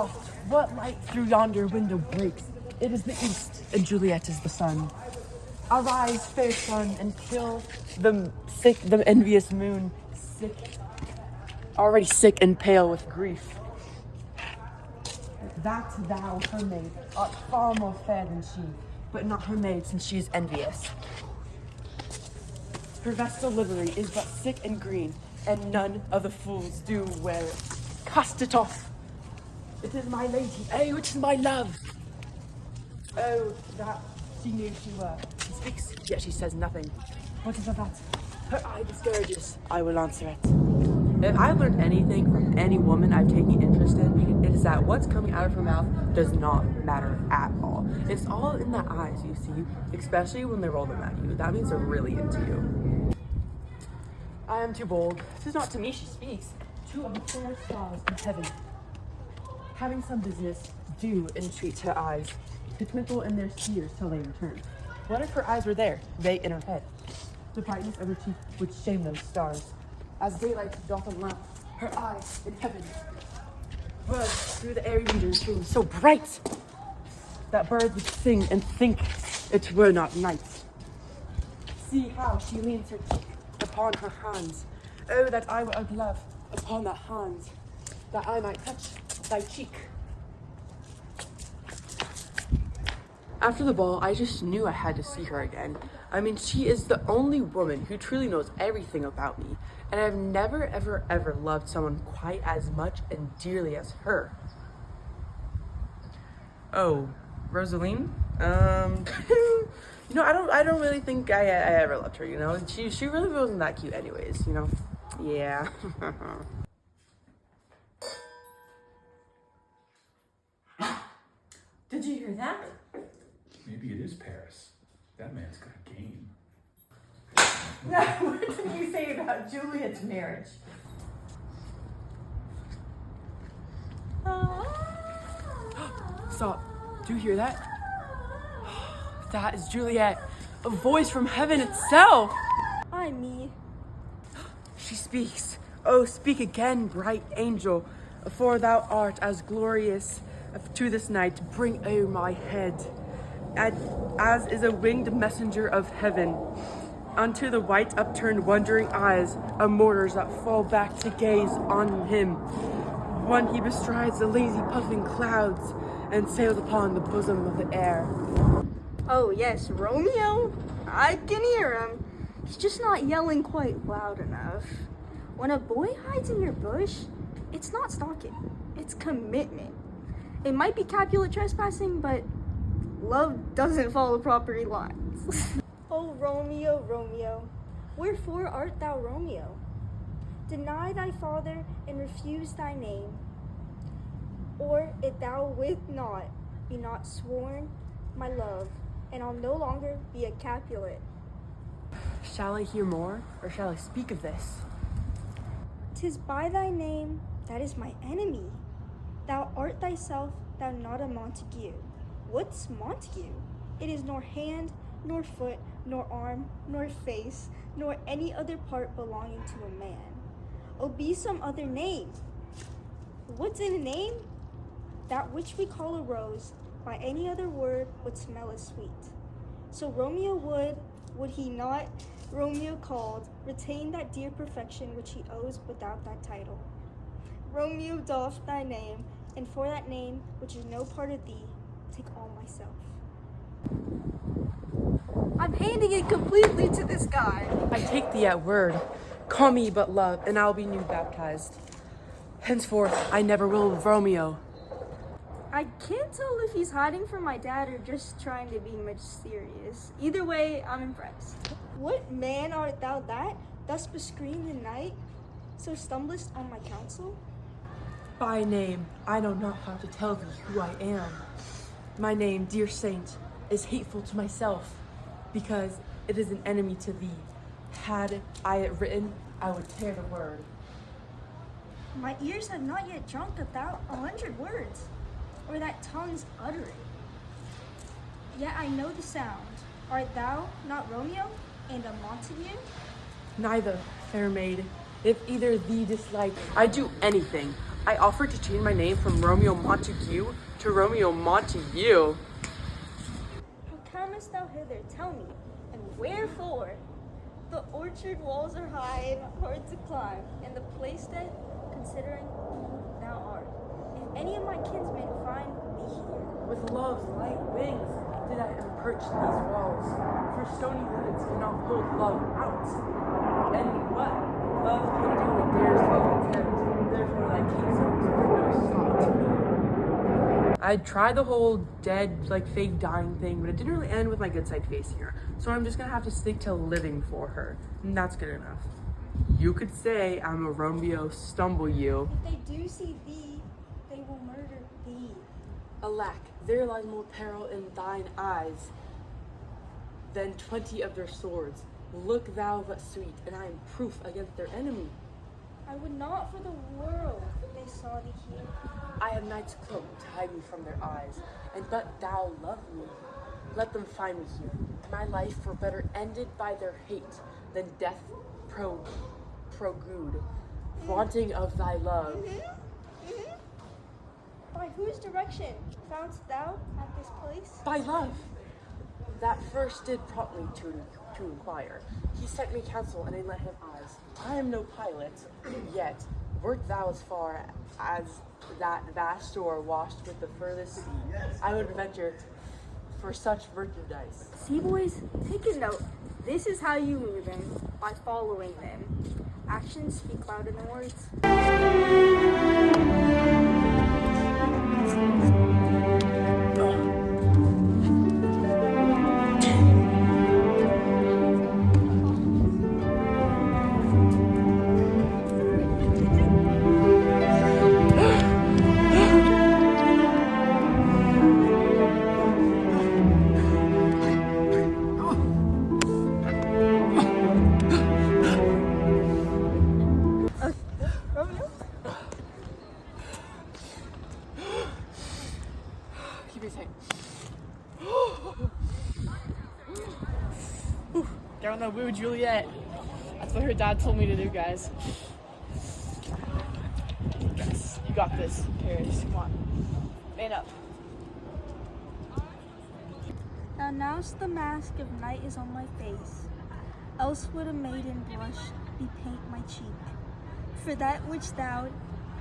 Aloft, what light through yonder window breaks? It is the east, and Juliet is the sun. Arise, fair sun, and kill the envious moon, already sick and pale with grief. That thou, her maid, art far more fair than she, but not her maid, since she is envious. Her vestal livery is but sick and green, and none of the fools do wear it. Cast it off. It is my lady. Oh, it is my love. Oh, that she knew she were. She speaks, yet she says nothing. What is of that? Her eye discourages. I will answer it. If I've learned anything from any woman I've taken interest in, it is that what's coming out of her mouth does not matter at all. It's all in the eyes, you see, especially when they roll them at you. That means they're really into you. I am too bold. 'Tis not to me she speaks, two of the fairest stars in heaven. Having some business, do entreat her eyes to twinkle in their spheres till they return. What if her eyes were there, they in her head? The brightness of her cheek would shame those stars. As daylight doth unlamp her eye in heaven. Birds through the airy windows being so bright that birds would sing and think it were not night. See how she leans her cheek upon her hands. Oh, that I were a glove upon that hand, that I might touch thy cheek. After the ball, I just knew I had to see her again. I mean, she is the only woman who truly knows everything about me, and I've never, ever, ever loved someone quite as much and dearly as her. Oh, Rosaline? I don't really think I ever loved her, you know? She really wasn't that cute anyways, you know? Yeah. Did you hear that? Maybe it is Paris. That man's got game. What did you say about Juliet's marriage? Stop. Do you hear that? That is Juliet. A voice from heaven itself. I'm me. She speaks. Oh, speak again, bright angel, for thou art as glorious to this night. Bring o'er my head, as is a winged messenger of heaven, unto the white upturned wondering eyes of mortals that fall back to gaze on him. When he bestrides the lazy puffing clouds and sails upon the bosom of the air. Oh yes, Romeo? I can hear him. He's just not yelling quite loud enough. When a boy hides in your bush, it's not stalking, it's commitment. It might be Capulet trespassing, but love doesn't follow property lines. Oh, Romeo, Romeo, wherefore art thou Romeo? Deny thy father and refuse thy name. Or if thou wilt not, be not sworn, my love, and I'll no longer be a Capulet. Shall I hear more, or shall I speak of this? 'Tis by thy name that is my enemy. Thou art thyself, thou not a Montague. What's Montague? It is nor hand, nor foot, nor arm, nor face, nor any other part belonging to a man. Oh, be some other name. What's in a name? That which we call a rose, by any other word would smell as sweet. So Romeo would he not, Romeo called, retain that dear perfection which he owes without that title. Romeo doff thy name, and for that name, which is no part of thee, take all myself. I'm handing it completely to this guy. I take thee at word. Call me but love, and I'll be new baptized. Henceforth, I never will Romeo. I can't tell if he's hiding from my dad or just trying to be mysterious. Either way, I'm impressed. What man art thou that thus bescreened the night, so stumblest on my counsel? By name, I know not how to tell thee who I am. My name, dear saint, is hateful to myself, because it is an enemy to thee. Had I it written, I would tear the word. My ears have not yet drunk 100 words, or that tongue's uttering. Yet I know the sound. Art thou not Romeo, and a Montague? Neither, fair maid. If either thee dislike, I'd do anything. I offered to change my name from Romeo Montague to Romeo Montague. How comest thou hither? Tell me, and wherefore? The orchard walls are high and hard to climb, and the place that, considering who thou art, if any of my kinsmen find thee here, With love's light wings did I perch these walls, for stony limits cannot hold love out. And what love can do it dares love attempt, therefore thy kingdoms no stop to me. I tried the whole dead, fake dying thing, but it didn't really end with my good side face here. So I'm just gonna have to stick to living for her, and that's good enough. You could say I'm a Romeo stumble you. if they do see thee, they will murder thee. Alack, there lies more peril in thine eyes than 20 of their swords. Look thou but sweet, and I am proof against their enemy. I would not for the world they saw thee here. I have night's cloak to hide me from their eyes, and but thou love me, let them find me here. My life were better ended by their hate than death progued, wanting of thy love. By whose direction foundst thou at this place? By love, that first did promptly to inquire. He sent me counsel, and I let him eyes. I am no pilot, yet wert thou as far as that vast shore washed with the furthest sea, I would venture for such merchandise. See, boys, take a note. This is how you lure them, by following them. Actions speak louder than words. Keep it tight. Get on that woo, Juliet. That's what her dad told me to do, guys. Yes, you got this, Paris. Come on. Man up. Now now's the mask of night is on my face, else would a maiden blush bepaint my cheek. For that which thou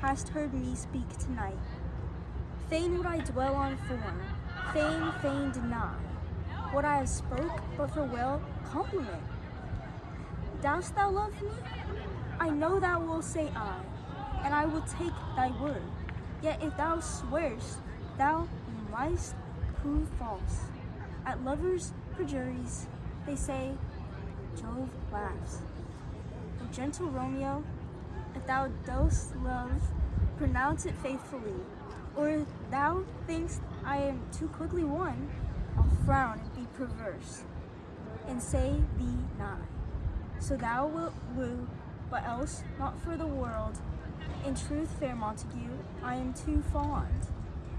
hast heard me speak tonight, fain would I dwell on form, fain deny what I have spoke, but for well compliment. Dost thou love me? I know thou wilt say aye, and I will take thy word. Yet if thou swearest, thou mightst prove false. At lovers' perjuries, they say, Jove laughs. O gentle Romeo, if thou dost love, pronounce it faithfully. Or if thou thinkst I am too quickly won, I'll frown and be perverse, and say thee not. So thou wilt woo, but else not for the world. In truth, fair Montague, I am too fond,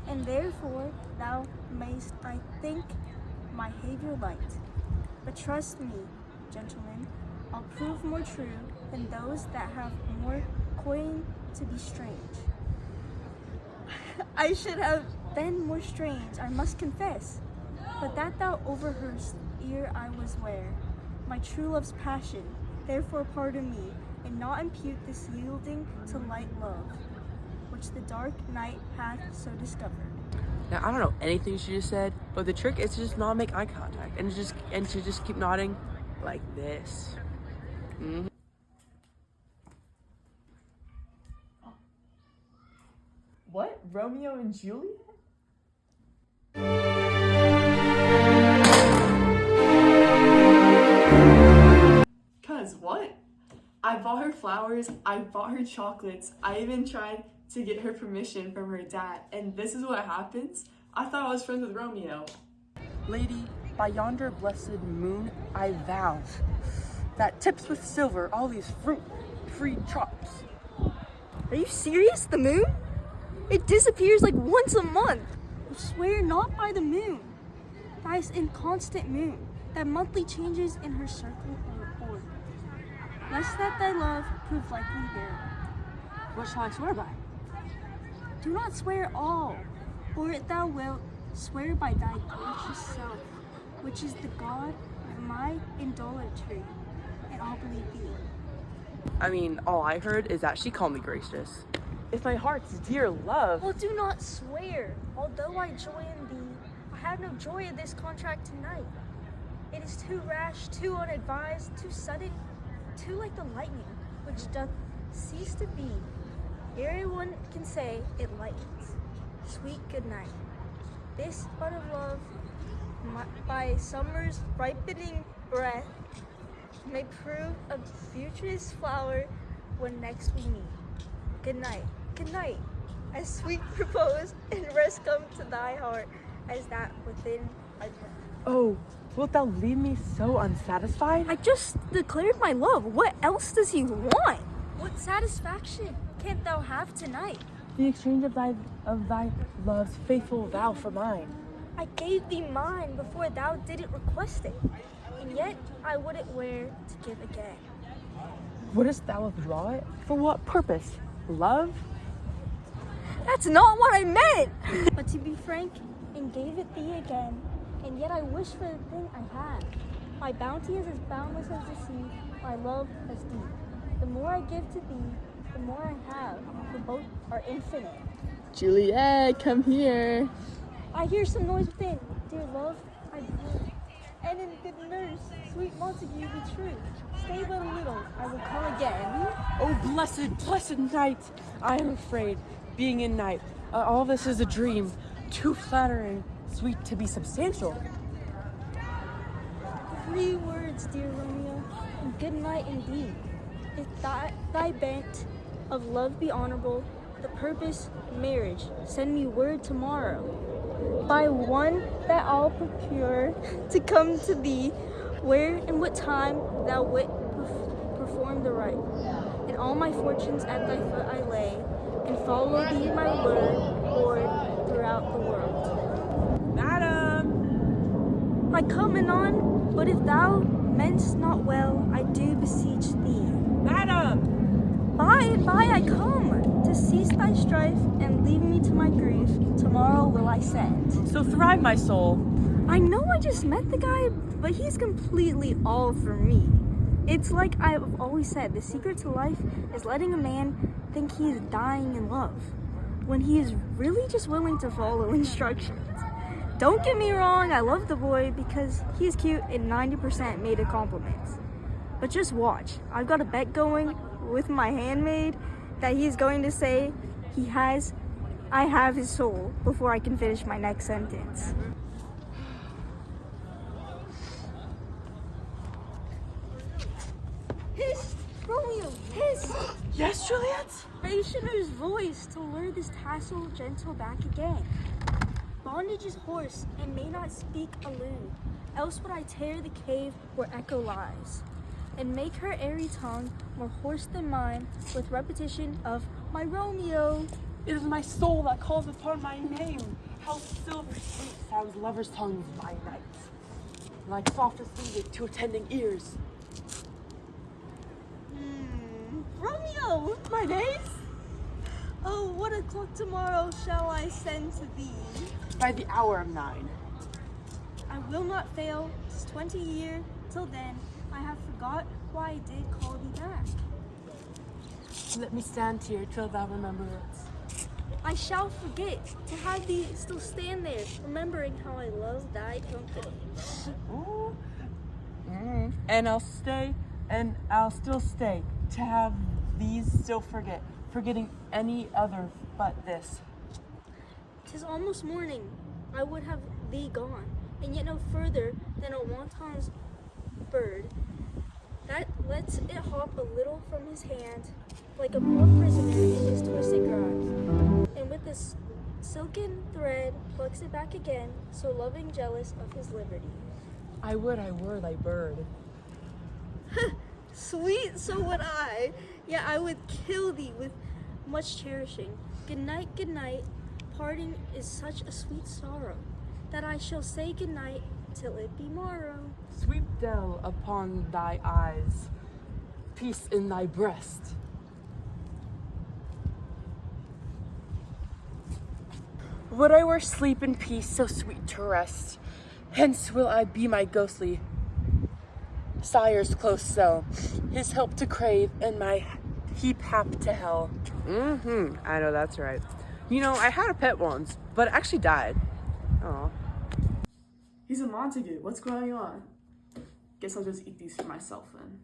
and therefore thou mayst, I think, my behavior light. But trust me, gentlemen, I'll prove more true than those that have more coin to be strange. I should have been more strange, I must confess, but that thou overheardst ere I was ware, my true love's passion, therefore pardon me, and not impute this yielding to light love, which the dark night hath so discovered. Now I don't know anything she just said, but the trick is to just not make eye contact and to just keep nodding like this. Mm-hmm. What? Romeo and Juliet? Cause what? I bought her flowers, I bought her chocolates, I even tried to get her permission from her dad, and this is what happens? I thought I was friends with Romeo. Lady, by yonder blessed moon, I vow that tips with silver all these fruit-free chops. Are you serious? The moon? It disappears like once a month. Swear not by the moon. That is inconstant moon, that monthly changes in her circle or orb. Lest that thy love prove likely there. What shall I swear by? Do not swear all, or thou wilt swear by thy gracious self, which is the God of my idolatry, and I'll believe thee. I mean, all I heard is that she called me gracious. If my heart's dear love... Well, do not swear. Although I joy in thee, I have no joy in this contract tonight. It is too rash, too unadvised, too sudden, too like the lightning, which doth cease to be. Ere one can say it lightens. Sweet good night. This bud of love, by summer's ripening breath, may prove a beauteous flower when next we meet. Good night, good night, as sweet repose and rest come to thy heart as that within I breath. Oh, wilt thou leave me so unsatisfied? I just declared my love. What else does he want? What satisfaction canst thou have tonight? The exchange of thy love's faithful vow for mine. I gave thee mine before thou didn't request it, and yet I wouldn't wear to give again. Wouldst thou withdraw it? For what purpose? Love? That's not what I meant! But to be frank, and gave it thee again, and yet I wish for the thing I had. My bounty is as boundless as the sea, my love as deep. The more I give to thee, the more I have, for both are infinite. Juliet, come here. I hear some noise within. Dear love, I believe. And in good nurse, sweet Montague, be true. Stay but a little, I will come again. Oh, blessed night! I am afraid, being in night. All this is a dream, too flattering, sweet to be substantial. 3 words, dear Romeo, and good night indeed. If thy bent of love be honorable, the purpose marriage, send me word tomorrow. By one that I'll procure to come to thee, where and what time thou wilt perform the rite. And all my fortunes at thy foot I lay, and follow thee my Lord throughout the world. Madam! I come anon, but if thou mean'st not well, I do beseech thee. Madam! By and by I come, to cease thy strife, and leave me to my grief. Tomorrow will I send. So thrive, my soul. I know I just met the guy, but he's completely all for me. It's like I've always said, the secret to life is letting a man think he is dying in love, when he is really just willing to follow instructions. Don't get me wrong, I love the boy because he's cute and 90% made a compliment. But just watch, I've got a bet going with my handmaid that he's going to say I have his soul before I can finish my next sentence. Hist! Romeo! Hist! Yes, Juliet? Rationer's voice to lure this tassel gentle back again. Bondage is hoarse and may not speak alone, else would I tear the cave where echo lies, and make her airy tongue more hoarse than mine with repetition of my Romeo. It is my soul that calls upon my name. How silver sweet sounds lovers' tongues by night, like softest music to attending ears. Romeo! My days? Oh, what o'clock tomorrow shall I send to thee? By the hour of 9. I will not fail, 'tis 20 years, till then I have forgot why I did call thee back. Let me stand here till thou remember it. I shall forget to have thee still stand there, remembering how I love thy company. Ooh. And I'll still stay to have these still forgetting any other but this. 'Tis almost morning, I would have thee gone, and yet no further than a wanton's bird that lets it hop a little from his hand, like a poor prisoner in his twisted grasp, and with this silken thread plucks it back again, so loving jealous of his liberty. I would I were thy bird. Sweet, so would I. Yet I would kill thee with much cherishing. Good night, parting is such a sweet sorrow, that I shall say good night till it be morrow. Sweep down upon thy eyes, peace in thy breast. Would I were sleep in peace, so sweet to rest. Hence will I be my ghostly sire's close cell, his help to crave, and my heap hap to hell. I know that's right. You know, I had a pet once, but it actually died. Oh. He's a Montague. What's going on? Guess I'll just eat these for myself then.